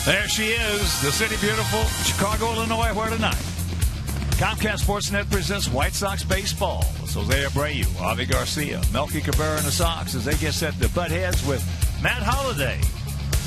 There she is, the city beautiful, Chicago, Illinois, where tonight Comcast Sportsnet presents White Sox baseball. It's Jose Abreu, Avi Garcia, Melky Cabrera, and the Sox as they get set to butt heads with Matt Holliday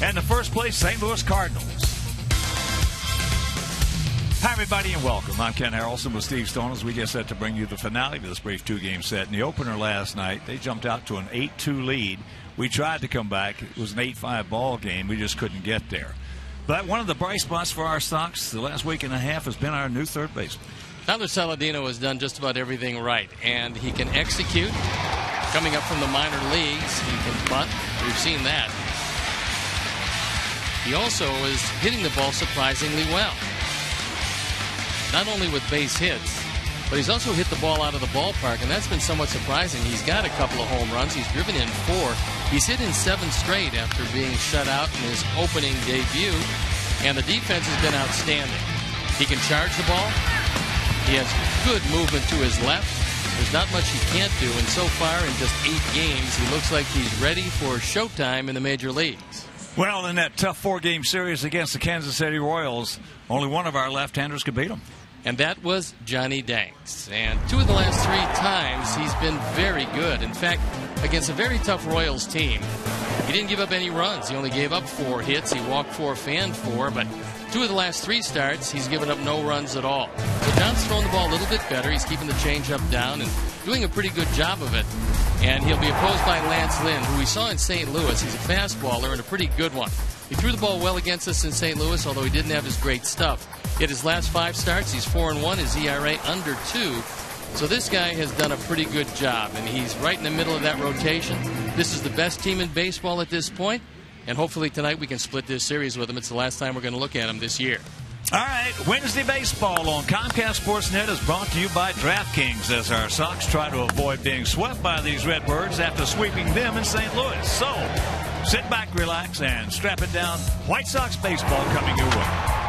and the first place St. Louis Cardinals. Hi, everybody, and welcome. I'm Ken Harrelson with Steve Stone as we get set to bring you the finale of this brief two-game set. In the opener last night, they jumped out to an 8-2 lead. We tried to come back. It was an 8-5 ball game. We just couldn't get there. But one of the bright spots for our Sox the last week and a half has been our new third baseman. Tyler Saladino has done just about everything right, and he can execute. Coming up from the minor leagues, he can bunt. We've seen that. He also is hitting the ball surprisingly well. Not only with base hits, but he's also hit the ball out of the ballpark, and that's been somewhat surprising. He's got a couple of home runs. He's driven in 4. He's hit in 7 straight after being shut out in his opening debut, and the defense has been outstanding. He can charge the ball. He has good movement to his left. There's not much he can't do, and so far in just 8 games, he looks like he's ready for showtime in the major leagues. Well, in that tough 4-game series against the Kansas City Royals, only one of our left-handers could beat him. And that was Johnny Danks. And 2 of the last 3 times, he's been very good. In fact, against a very tough Royals team, he didn't give up any runs. He only gave up 4 hits. He walked 4, fanned 4. But 2 of the last 3 starts, he's given up no runs at all. So John's throwing the ball a little bit better. He's keeping the changeup down and doing a pretty good job of it. And he'll be opposed by Lance Lynn, who we saw in St. Louis. He's a fastballer and a pretty good one. He threw the ball well against us in St. Louis, although he didn't have his great stuff. Yet his last 5 starts, he's 4-1, his ERA under 2. So this guy has done a pretty good job, and he's right in the middle of that rotation. This is the best team in baseball at this point, and hopefully tonight we can split this series with him. It's the last time we're going to look at him this year. All right, Wednesday Baseball on Comcast Sportsnet is brought to you by DraftKings as our Sox try to avoid being swept by these Redbirds after sweeping them in St. Louis. So sit back, relax, and strap it down. White Sox baseball coming your way.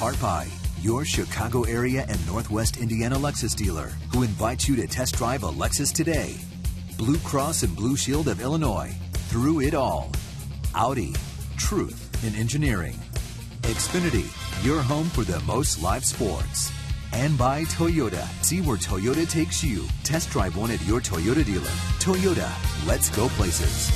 Heart Pie, your Chicago area and Northwest Indiana Lexus dealer, who invites you to test drive a Lexus today. Blue Cross and Blue Shield of Illinois, through it all. Audi, truth in engineering. Xfinity, your home for the most live sports. And by Toyota. See where Toyota takes you. Test drive one at your Toyota dealer. Toyota, let's go places.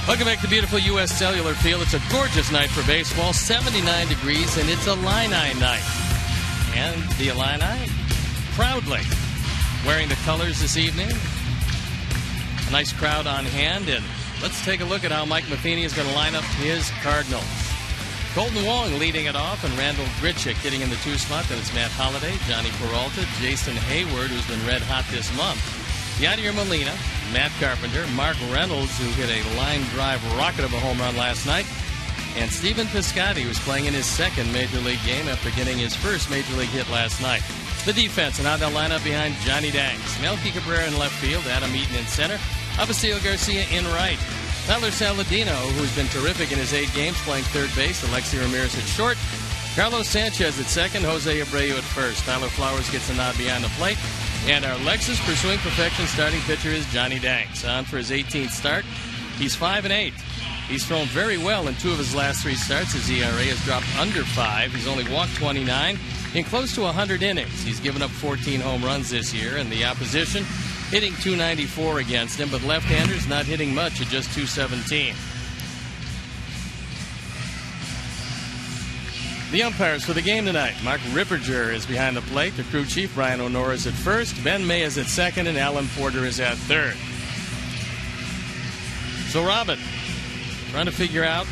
Welcome back to beautiful U.S. Cellular Field. It's a gorgeous night for baseball, 79 degrees, and it's Illini night. And the Illini proudly wearing the colors this evening. A nice crowd on hand, and let's take a look at how Mike Matheny is going to line up his Cardinals. Colton Wong leading it off, and Randall Grichuk hitting in the 2 spot. Then it's Matt Holliday, Johnny Peralta, Jason Hayward, who's been red hot this month, Yadier Molina, Matt Carpenter, Mark Reynolds, who hit a line drive rocket of a home run last night, and Stephen Piscotty, who's playing in his second Major League game after getting his first Major League hit last night. The defense, and how they'll line up behind Johnny Danks. Melky Cabrera in left field, Adam Eaton in center, Abasil Garcia in right. Tyler Saladino, who's been terrific in his 8 games, playing third base. Alexi Ramirez at short. Carlos Sanchez at second. Jose Abreu at first. Tyler Flowers gets a nod behind the plate. And our Lexus pursuing perfection starting pitcher is Johnny Danks. On for his 18th start. He's 5-8. He's thrown very well in 2 of his last 3 starts. His ERA has dropped under 5. He's only walked 29 in close to 100 innings. He's given up 14 home runs this year, and the opposition hitting .294 against him, but left-handers not hitting much at just .217. The umpires for the game tonight. Mark Ripperger is behind the plate. The crew chief, Brian O'Nora, is at first. Ben May is at second, and Alan Porter is at third. So Robin, trying to figure out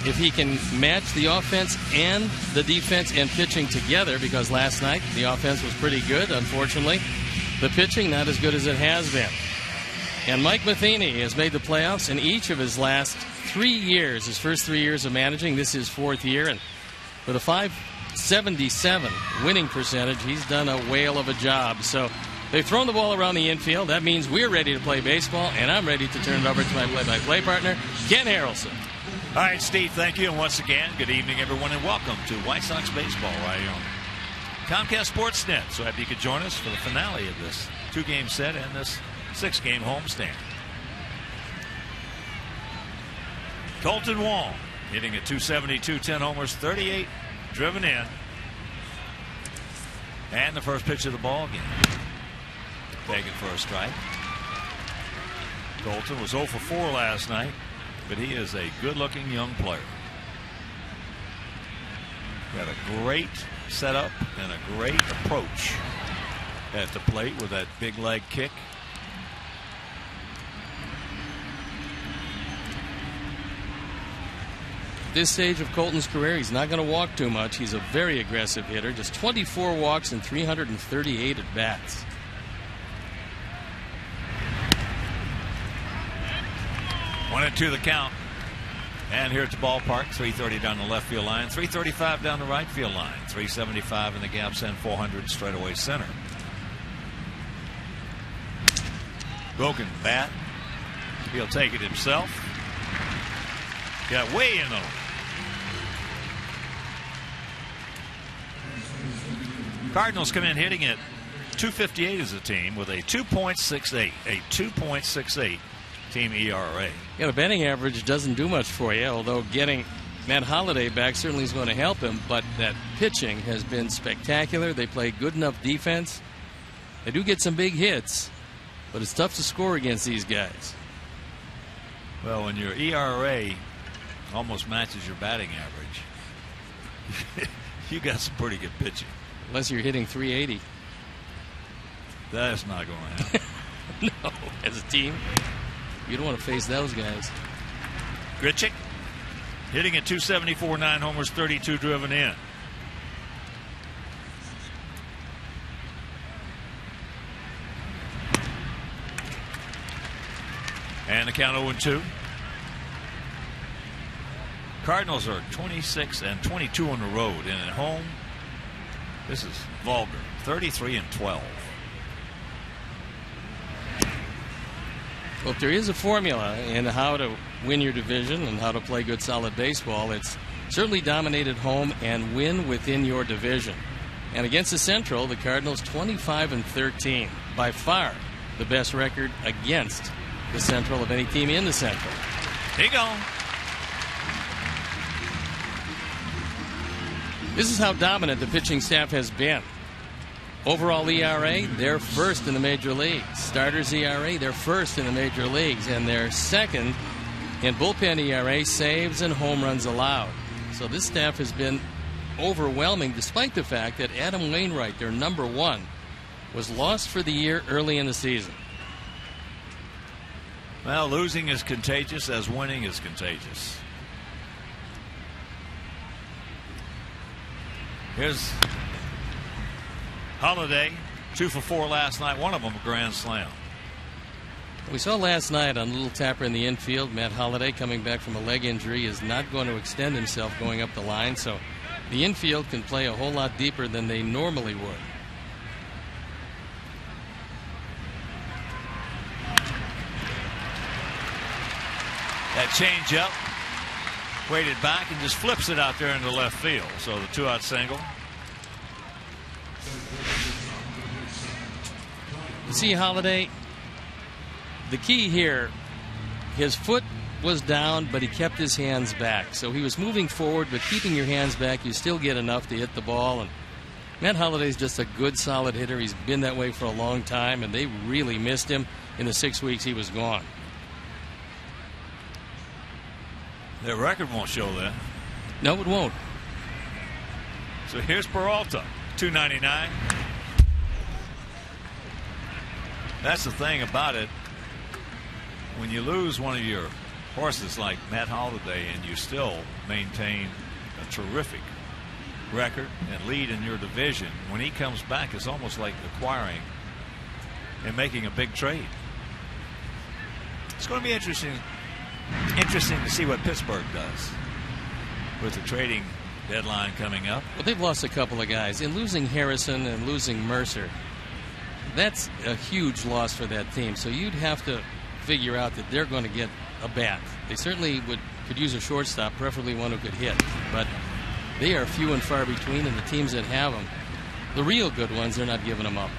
if he can match the offense and the defense and pitching together, because last night the offense was pretty good. Unfortunately, the pitching not as good as it has been. And Mike Matheny has made the playoffs in each of his last 3 years. His first 3 years of managing. This is his 4th year. And with a .577 winning percentage, he's done a whale of a job. So they've thrown the ball around the infield. That means we're ready to play baseball. And I'm ready to turn it over to my play-by-play partner, Ken Harrelson. All right, Steve, thank you. And once again, good evening, everyone, and welcome to White Sox baseball right here on Comcast Sportsnet. So happy you could join us for the finale of this 2-game set and this 6-game homestand. Colton Wong hitting at .272, 10 homers, 38 driven in. And the first pitch of the ball game. Taken for a strike. Colton was 0 for 4 last night, but he is a good-looking young player. Got a great setup and a great approach at the plate with that big leg kick. This stage of Colton's career, he's not going to walk too much. He's a very aggressive hitter. Just 24 walks and 338 at bats. One and two the count. And here at the ballpark, 330 down the left field line, 335 down the right field line, 375 in the gaps and 400 straightaway center. Broken bat. He'll take it himself. Got way in on him. Cardinals come in hitting at .258 as a team with a 2.68. A 2.68 team ERA. Yeah, the batting average doesn't do much for you, although getting Matt Holliday back certainly is going to help him, but that pitching has been spectacular. They play good enough defense. They do get some big hits, but it's tough to score against these guys. Well, when your ERA almost matches your batting average, you got some pretty good pitching. Unless you're hitting .380. That's not going to happen. No, as a team, you don't want to face those guys. Grichuk hitting at .274, 9 homers, 32 driven in. And the count 0-2. Cardinals are 26 and 22 on the road, and at home, this is vulgar, 33 and 12. Well, if there is a formula in how to win your division and how to play good solid baseball, it's certainly dominate at home and win within your division. And against the Central, the Cardinals 25-13, by far the best record against the Central of any team in the Central. Here you go. This is how dominant the pitching staff has been. Overall ERA, they're first in the major leagues. Starters ERA, they're first in the major leagues. And they're second in bullpen ERA, saves, and home runs allowed. So this staff has been overwhelming, despite the fact that Adam Wainwright, their number one, was lost for the year early in the season. Well, losing is contagious as winning is contagious. Here's Holiday, 2 for 4 last night, one of them a grand slam. We saw last night on a little tapper in the infield, Matt Holliday, coming back from a leg injury, is not going to extend himself going up the line, so the infield can play a whole lot deeper than they normally would. That changeup, weighted back and just flips it out there into left field. So the 2-out single. You see Holiday, the key here, his foot was down, but he kept his hands back. So he was moving forward, but keeping your hands back, you still get enough to hit the ball. And Matt Holliday's just a good, solid hitter. He's been that way for a long time, and they really missed him in the 6 weeks he was gone. Their record won't show that. No, it won't. So here's Peralta, 299. That's the thing about it. When you lose one of your horses like Matt Holliday and you still maintain a terrific record and lead in your division, when he comes back, it's almost like acquiring and making a big trade. It's going to be interesting to see what Pittsburgh does with the trading deadline coming up. Well, they've lost a couple of guys. In losing Harrison and losing Mercer, that's a huge loss for that team. So you'd have to figure out that they're going to get a bat. They certainly could use a shortstop, preferably one who could hit. But they are few and far between, and the teams that have them, the real good ones, they're not giving them up.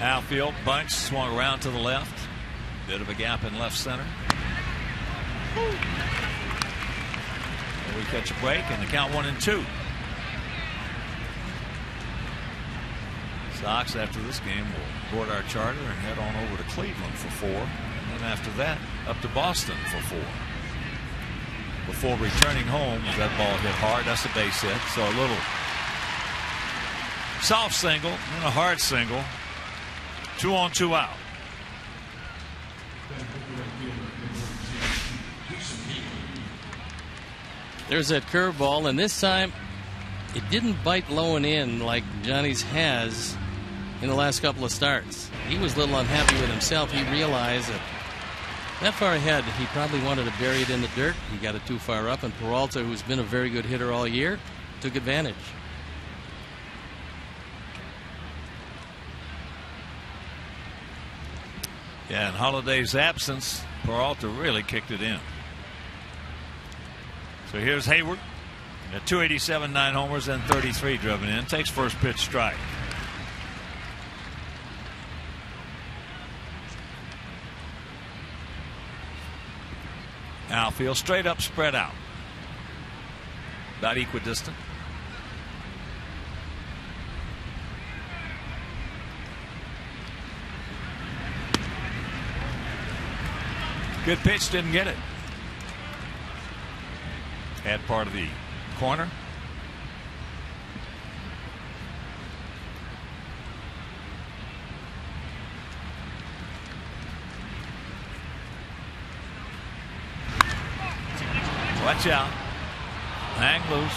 Outfield, Bunch swung around to the left. Bit of a gap in left center. And we catch a break and the count 1-2. Sox, after this game, will board our charter and head on over to Cleveland for 4. And then after that, up to Boston for 4. Before returning home, that ball hit hard. That's a base hit. So a little soft single and a hard single. 2 on, 2 out. There's that curveball, and this time it didn't bite low and in like Johnny's has in the last couple of starts. He was a little unhappy with himself. He realized that far ahead, he probably wanted to bury it in the dirt. He got it too far up, and Peralta, who's been a very good hitter all year, took advantage. Yeah, in Holiday's absence, Peralta really kicked it in. So here's Hayward at 287, 9 homers, and 33 driven in. Takes first pitch strike. Outfield straight up, spread out. About equidistant. Good pitch, didn't get it. Had part of the corner. Watch out. Hang loose.